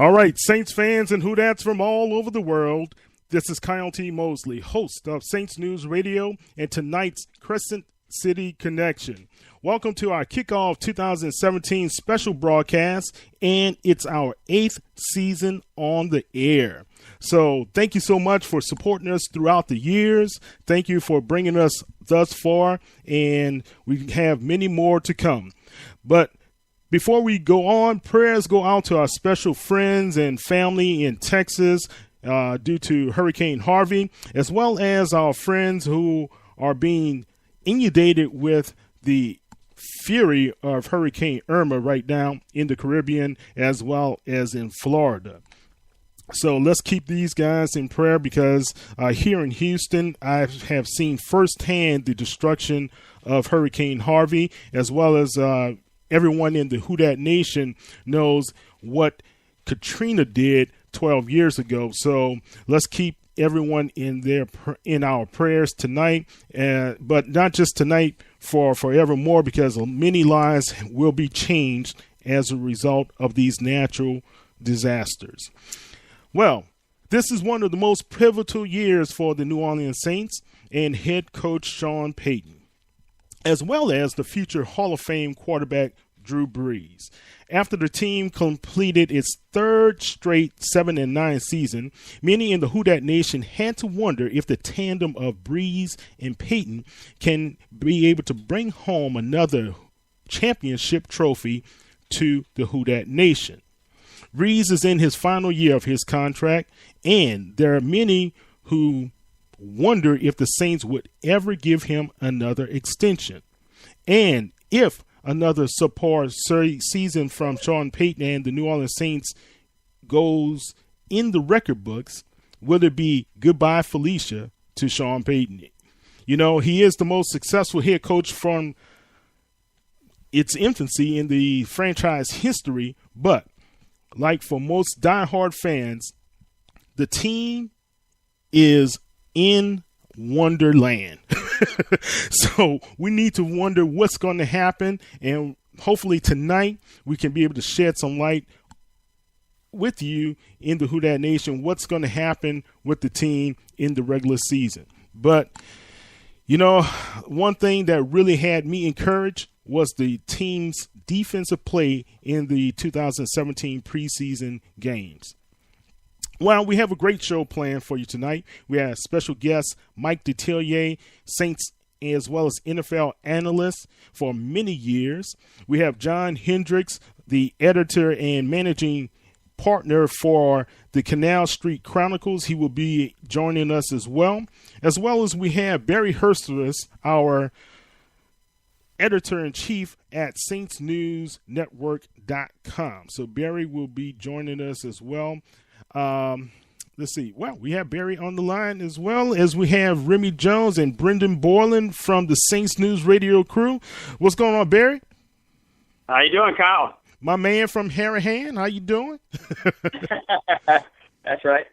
All right, Saints fans and Whodats from all over the world, this is Kyle T Mosley, host of Saints News Radio and tonight's Crescent Connection. Welcome to our Kickoff 2017 special broadcast, and it's our 8th season on the air. So thank you so much for supporting us throughout the years. Thank you for bringing us thus far, and we have many more to come. But before we go on, prayers go out to our special friends and family in Texas due to Hurricane Harvey, as well as our friends who are being inundated with the fury of Hurricane Irma right now in the Caribbean as well as in Florida. So let's keep these guys in prayer because here in Houston, I have seen firsthand the destruction of Hurricane Harvey, as well as everyone in the Whodat Nation knows what Katrina did 12 years ago. So let's keep everyone in our prayers tonight, but not just tonight, for forevermore, because many lives will be changed as a result of these natural disasters. Well, this is one of the most pivotal years for the New Orleans Saints and head coach Sean Payton, as well as the future Hall of Fame quarterback Drew Brees. After the team completed its third straight 7-9 season, many in the Whodat Nation had to wonder if the tandem of Brees and Payton can be able to bring home another championship trophy to the Whodat Nation. Brees is in his final year of his contract, and there are many who wonder if the Saints would ever give him another extension. And if another subpar season from Sean Payton and the New Orleans Saints goes in the record books, will it be goodbye Felicia to Sean Payton? You know, he is the most successful head coach from its infancy in the franchise history, but like for most diehard fans, the team is in Wonderland. So we need to wonder what's going to happen, and hopefully tonight we can be able to shed some light with you in the Whodat Nation what's going to happen with the team in the regular season. But you know, one thing that really had me encouraged was the team's defensive play in the 2017 preseason games. Well, we have a great show planned for you tonight. We have special guest Mike Detillier, Saints as well as NFL analyst for many years. We have John Hendrix, the editor and managing partner for the Canal Street Chronicles. He will be joining us as well as we have Barry Hirstius, our editor-in-chief at saintsnewsnetwork.com. So Barry will be joining us as well. Let's see. Well, we have Barry on the line as well as we have Remy Jones and Brendan Boylan from the Saints News Radio Krewe. As going on, Barry? How you doing, Kyle? My man from Harahan. How you doing? That's right.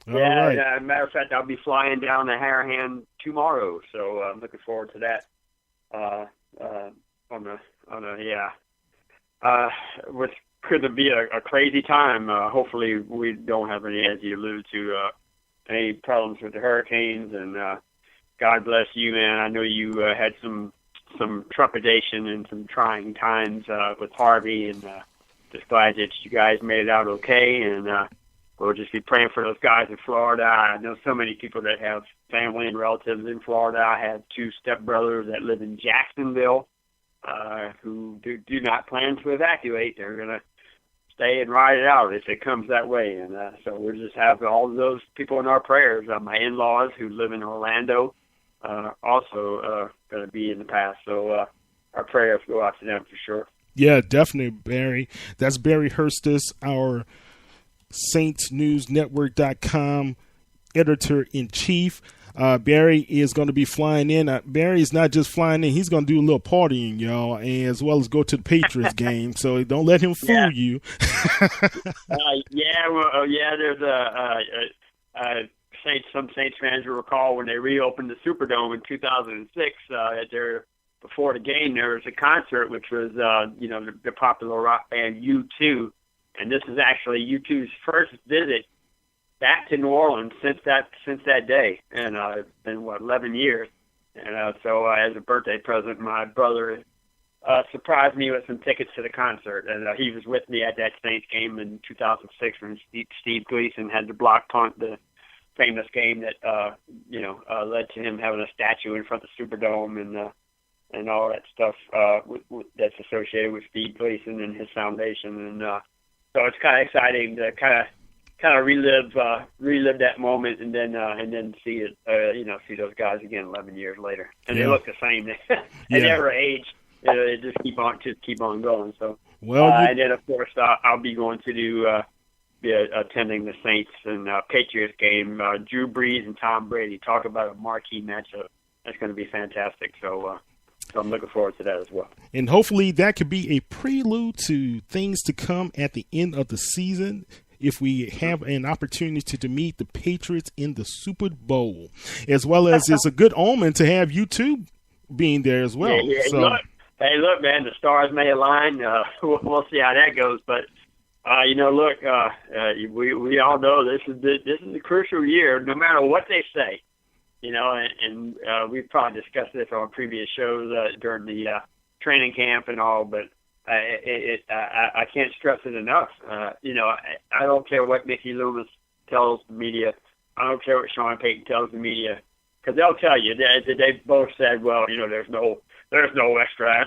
All right. Matter of fact, I'll be flying down to Harahan tomorrow, so I'm looking forward to that. With could be a crazy time. Hopefully we don't have any, as you alluded to, any problems with the hurricanes. And God bless you, man. I know you had some trepidation and some trying times with Harvey, and just glad that you guys made it out okay. And we'll just be praying for those guys in Florida. I know so many people that have family and relatives in Florida. I have 2 stepbrothers that live in Jacksonville who do not plan to evacuate. They're going to stay and ride it out if it comes that way. And so we'll just have all of those people in our prayers. My in-laws who live in Orlando also going to be in the path. So our prayers go out to them for sure. Yeah, definitely, Barry. That's Barry Hirstius, our SaintsNewsNetwork.com editor-in-chief. Barry is going to be flying in. Barry's not just flying in; he's going to do a little partying, y'all, and as well as go to the Patriots game. So don't let him fool you. There's some Saints fans will recall when they reopened the Superdome in 2006. Before the game, there was a concert which was the popular rock band U2, And this is actually U2's first visit back to New Orleans since that day. And it's been, 11 years. And so as a birthday present, my brother surprised me with some tickets to the concert. And he was with me at that Saints game in 2006 when Steve Gleason had the block punt, the famous game that, led to him having a statue in front of the Superdome and all that stuff that's associated with Steve Gleason and his foundation. And so it's kind of exciting to kind of relive that moment and then see it, see those guys again 11 years later. And they look the same. They never age. They just keep on going. So, and then of course I'll be going to be attending the Saints and Patriots game. Drew Brees and Tom Brady, talk about a marquee matchup. That's going to be fantastic. So I'm looking forward to that as well. And hopefully that could be a prelude to things to come at the end of the season, if we have an opportunity to meet the Patriots in the Super Bowl, as well as it's a good omen to have U2 being there as well. Yeah, so. Look, man, the stars may align. We'll see how that goes. But, we all know this is a crucial year, no matter what they say. And we've probably discussed this on previous shows during the training camp and all, but I can't stress it enough. I don't care what Mickey Loomis tells the media. I don't care what Sean Payton tells the media, because they'll tell you that they both said, well, there's no extra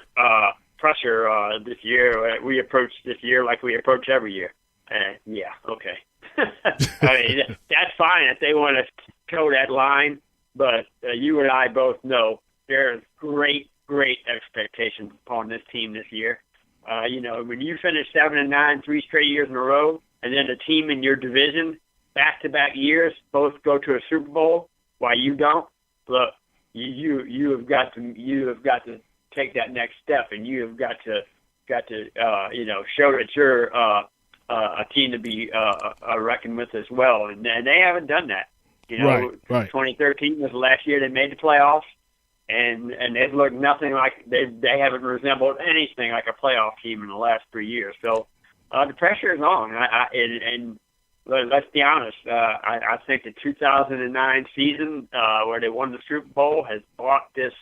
pressure this year. We approach this year like we approach every year. Yeah, okay. I mean, that's fine if they want to toe that line, but you and I both know there's great expectations upon this team this year. When you finish 7-9 3 straight years in a row, and then the team in your division back-to-back years both go to a Super Bowl while you don't, look, you have got to take that next step, and you have got to show that you're a team to be reckoned with as well, and they haven't done that. Right. 2013 was the last year they made the playoffs. And they've looked nothing like they haven't resembled anything like a playoff team in the last 3 years. So the pressure is on. And let's be honest. I think the 2009 season where they won the Super Bowl has bought this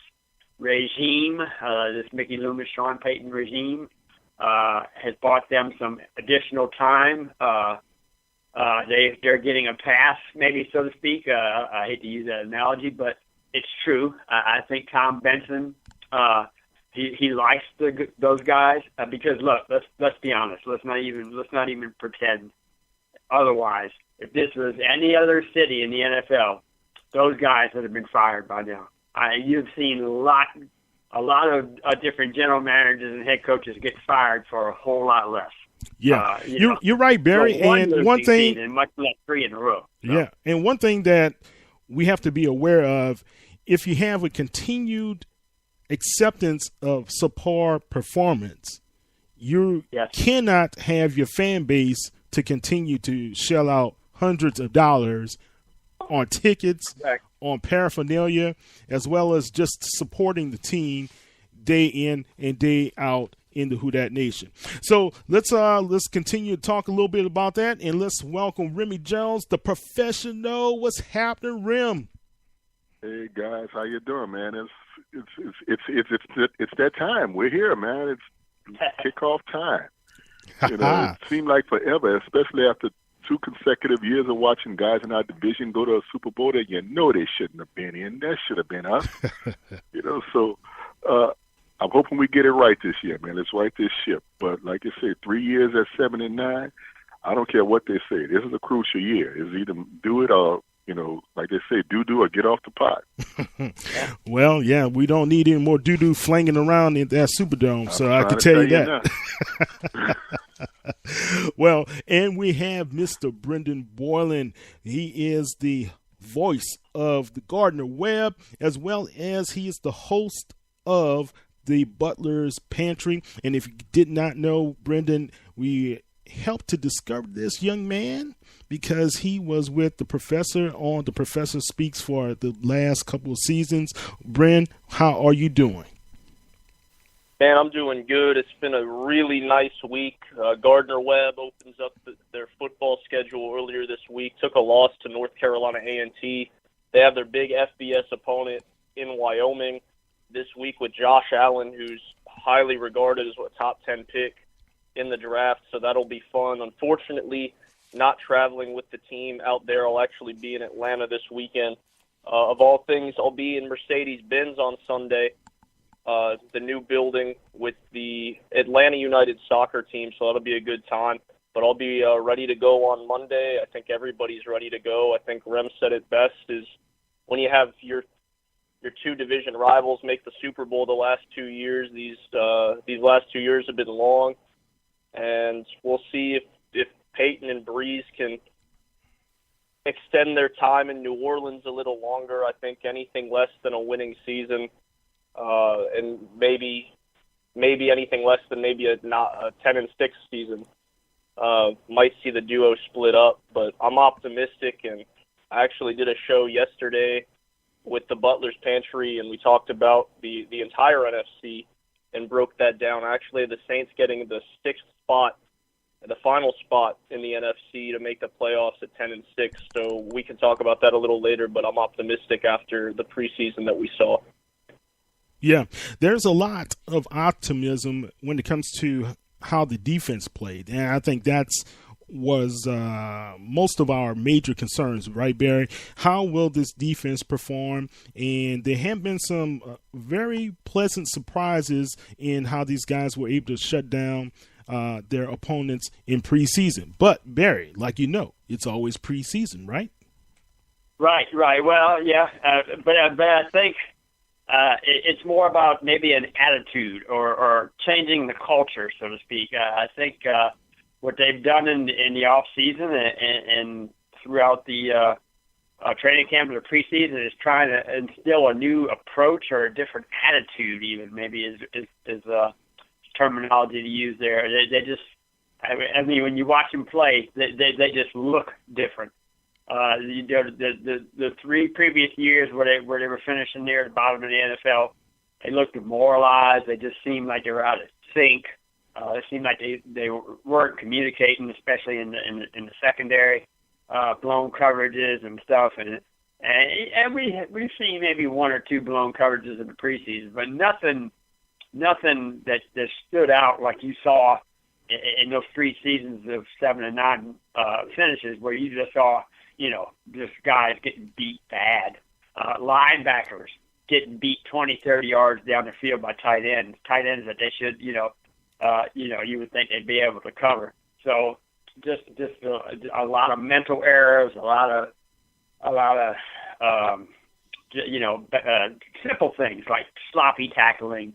regime, this Mickey Loomis, Sean Payton regime, has bought them some additional time. They're getting a pass, maybe, so to speak. I hate to use that analogy, but it's true. I think Tom Benson, he likes those guys because look, let's be honest. Let's not even pretend otherwise. If this was any other city in the NFL, those guys would have been fired by now. You've seen a lot of different general managers and head coaches get fired for a whole lot less. Yeah, you're right, Barry. And one thing, and much less 3 in a row. So. Yeah, and one thing that we have to be aware of, if you have a continued acceptance of subpar performance, you cannot have your fan base to continue to shell out hundreds of dollars on tickets, on paraphernalia, as well as just supporting the team day in and day out in the Who Dat Nation. So let's continue to talk a little bit about that, and let's welcome Remy Jones, the professional. What's happening, Rem? Hey guys, how you doing, man? It's that time. We're here, man. It's kickoff time. It seemed like forever, especially after 2 consecutive years of watching guys in our division go to a Super Bowl that they shouldn't have been in. That should have been us. So I'm hoping we get it right this year, man. Let's right this ship. But like you say, 3 years at 7-9, I don't care what they say. This is a crucial year. It's either do it or, like they say, do or get off the pot. Well, yeah, we don't need any more doo-doo flinging around in that Superdome, so I can tell you that. Well, and we have Mr. Brendan Boylan. He is the voice of the Gardner Webb, as well as he is the host of the Butler's Pantry. And if you did not know, Brendan, we helped to discover this young man because he was with the professor on The Professor Speaks for the last couple of seasons. Bren, how are you doing? Man, I'm doing good. It's been a really nice week. Gardner-Webb opens up their football schedule earlier this week. Took a loss to North Carolina A&T. They have their big FBS opponent in Wyoming this week with Josh Allen, who's highly regarded as a top 10 pick in the draft, so that'll be fun. Unfortunately, not traveling with the team out there. I'll actually be in Atlanta this weekend. Of all things, I'll be in Mercedes-Benz on Sunday, the new building with the Atlanta United soccer team, so that'll be a good time. But I'll be ready to go on Monday. I think everybody's ready to go. I think Rem said it best, is when you have your two division rivals make the Super Bowl the last 2 years, these last 2 years have been long, and we'll see if Peyton and Breeze can extend their time in New Orleans a little longer. I think anything less than a winning season, and maybe anything less than maybe a 10-6 season, might see the duo split up. But I'm optimistic, and I actually did a show yesterday with the Butler's Pantry, and we talked about the entire NFC and broke that down. Actually, the Saints getting the 6th spot, the final spot in the NFC to make the playoffs at 10-6. So we can talk about that a little later, but I'm optimistic after the preseason that we saw. Yeah, there's a lot of optimism when it comes to how the defense played, and I think was most of our major concerns, right, Barry? How will this defense perform? And there have been some very pleasant surprises in how these guys were able to shut down their opponents in preseason. But, Barry, like you know, it's always preseason, right? Right. Well, yeah, but I think it's more about maybe an attitude or changing the culture, so to speak. I think what they've done in the off season and throughout the training camp or the preseason is trying to instill a new approach or a different attitude. Even maybe is terminology to use there. They just, I mean, when you watch them play, they just look different. The 3 previous years where they were finishing near the bottom of the NFL, they looked demoralized. They just seemed like they were out of sync. It seemed like they weren't communicating, especially in the secondary, blown coverages and stuff. And we've seen maybe 1 or 2 blown coverages in the preseason, but nothing that stood out like you saw in those 3 seasons of 7-9 finishes, where you just saw, just guys getting beat bad, linebackers getting beat 20, 30 yards down the field by tight ends that they should, you would think they'd be able to cover. So just a lot of mental errors, a lot of simple things like sloppy tackling,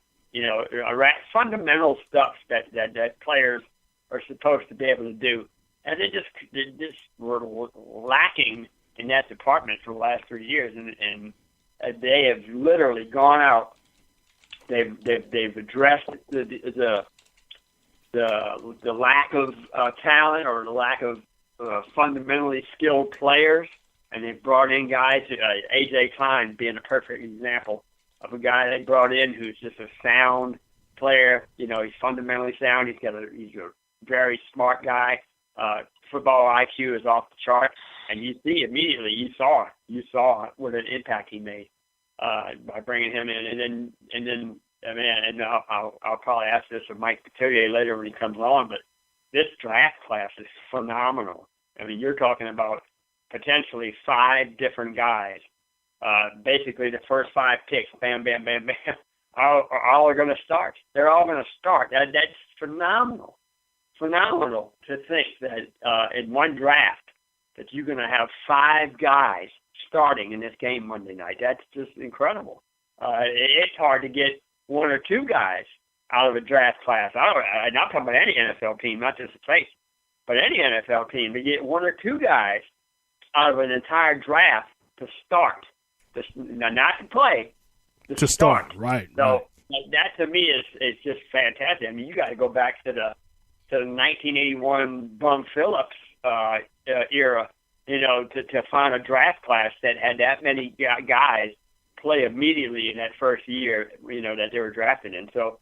fundamental stuff that players are supposed to be able to do. And they just were lacking in that department for the last 3 years, and they have literally gone out. They've addressed the lack of talent or the lack of fundamentally skilled players, and they've brought in guys. A.J. Klein being a perfect example of a guy they brought in who's just a sound player. He's fundamentally sound. He's a very smart guy. Football IQ is off the chart, and you see immediately. You saw what an impact he made by bringing him in, and then. I'll probably ask this of Mike Detillier later when he comes on, but this draft class is phenomenal. I mean, you're talking about potentially 5 different guys. Basically, the first 5 picks, bam, bam, bam, bam, all are going to start. They're all going to start. That's phenomenal. Phenomenal to think that in one draft that you're going to have 5 guys starting in this game Monday night. That's just incredible. It's hard to get 1 or 2 guys out of a draft class. I'm not talking about any NFL team, not just the Saints, but any NFL team, to get 1 or 2 guys out of an entire draft to start, not to play, to start. Right. So that to me is just fantastic. I mean, you got to go back to the 1981 Bum Phillips era, to find a draft class that had that many guys play immediately in that first year, that they were drafted in. So